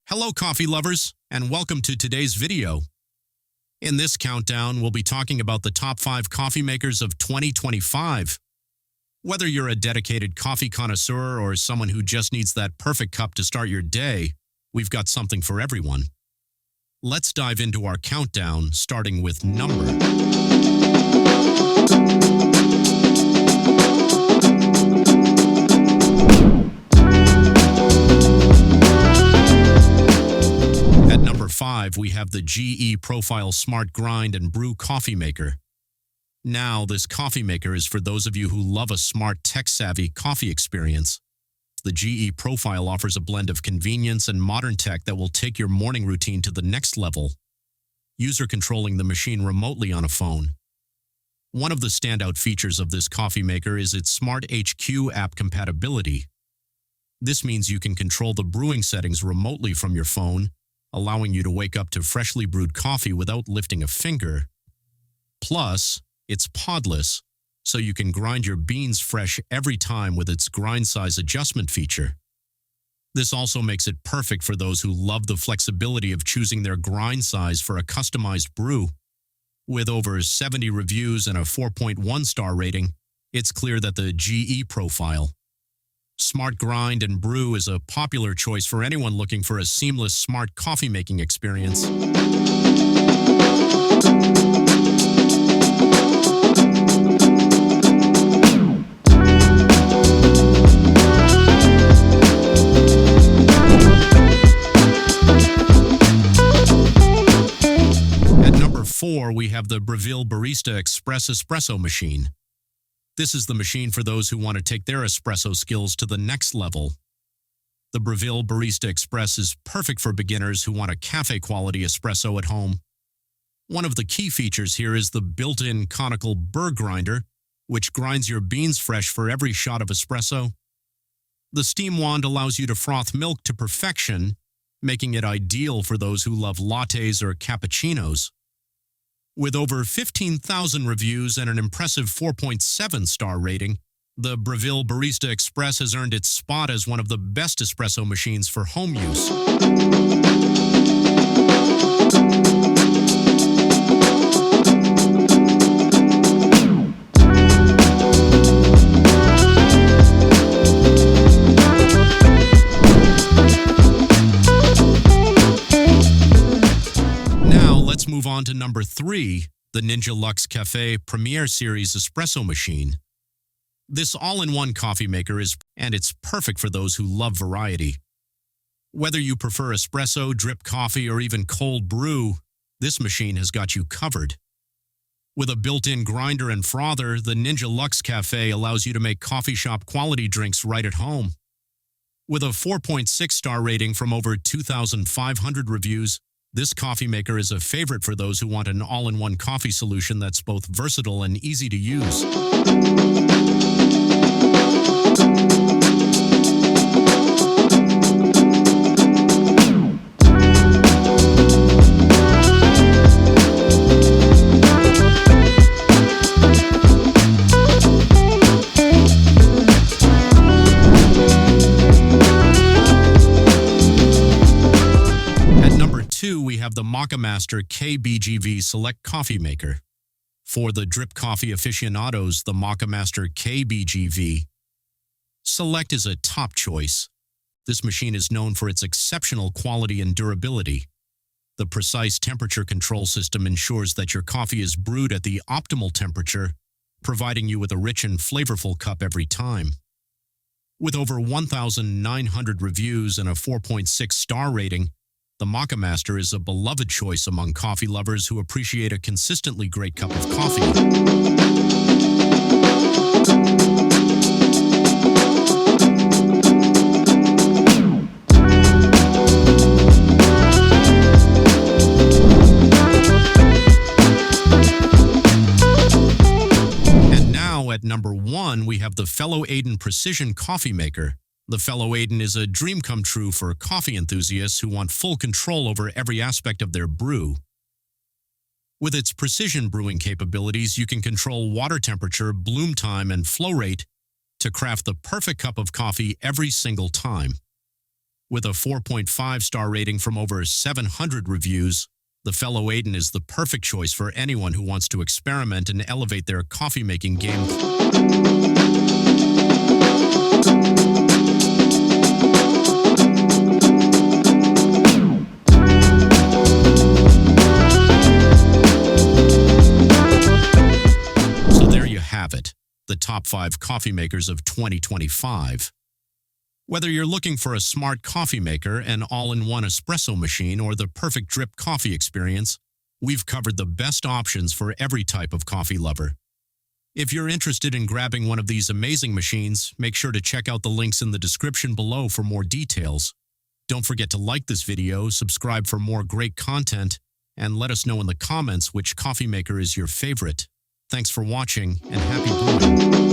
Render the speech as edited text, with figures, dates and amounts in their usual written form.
Hello coffee lovers, and welcome to today's video. In this countdown, we'll be talking about the top 5 coffee makers of 2025. Whether you're a dedicated coffee connoisseur or someone who just needs that perfect cup to start your day, we've got something for everyone. Let's dive into our countdown, starting with number. At number 5, we have the GE Profile Smart Grind and Brew Coffee Maker. Now, this coffee maker is for those of you who love a smart, tech-savvy coffee experience. The GE Profile offers a blend of convenience and modern tech that will take your morning routine to the next level. User controlling the machine remotely on a phone. One of the standout features of this coffee maker is its Smart HQ app compatibility. This means you can control the brewing settings remotely from your phone, allowing you to wake up to freshly brewed coffee without lifting a finger. Plus, it's podless, so you can grind your beans fresh every time with its grind size adjustment feature. This also makes it perfect for those who love the flexibility of choosing their grind size for a customized brew. With over 70 reviews and a 4.1 star rating, it's clear that the GE Profile Smart Grind and Brew is a popular choice for anyone looking for a seamless smart coffee making experience. At number 4, we have the Breville Barista Espresso machine. This is the machine for those who want to take their espresso skills to the next level. The Breville Barista Express is perfect for beginners who want a cafe-quality espresso at home. One of the key features here is the built-in conical burr grinder, which grinds your beans fresh for every shot of espresso. The steam wand allows you to froth milk to perfection, making it ideal for those who love lattes or cappuccinos. With over 15,000 reviews and an impressive 4.7 star rating, the Breville Barista Express has earned its spot as one of the best espresso machines for home use. Move on to number 3, the Ninja Luxe Cafe Premier Series Espresso Machine. This all-in-one coffee maker it's perfect for those who love variety. Whether you prefer espresso, drip coffee, or even cold brew, this machine has got you covered. With a built-in grinder and frother, the Ninja Luxe Cafe allows you to make coffee shop quality drinks right at home. With a 4.6 star rating from over 2,500 reviews, this coffee maker is a favorite for those who want an all-in-one coffee solution that's both versatile and easy to use. We have the Moccamaster KBGV Select Coffee Maker. For the drip coffee aficionados, the Moccamaster KBGV Select is a top choice. This machine is known for its exceptional quality and durability. The precise temperature control system ensures that your coffee is brewed at the optimal temperature, providing you with a rich and flavorful cup every time. With over 1,900 reviews and a 4.6 star rating, the Moccamaster is a beloved choice among coffee lovers who appreciate a consistently great cup of coffee. And now at number 1, we have the Fellow Aiden Precision Coffee Maker. The Fellow Aiden is a dream come true for coffee enthusiasts who want full control over every aspect of their brew. With its precision brewing capabilities, you can control water temperature, bloom time, and flow rate to craft the perfect cup of coffee every single time. With a 4.5-star rating from over 700 reviews, the fellow Aiden is the perfect choice for anyone who wants to experiment and elevate their coffee-making game. So there you have it, the top 5 coffee makers of 2025. Whether you're looking for a smart coffee maker, an all-in-one espresso machine, or the perfect drip coffee experience, we've covered the best options for every type of coffee lover. If you're interested in grabbing one of these amazing machines, make sure to check out the links in the description below for more details. Don't forget to like this video, subscribe for more great content, and let us know in the comments which coffee maker is your favorite. Thanks for watching, and happy brewing!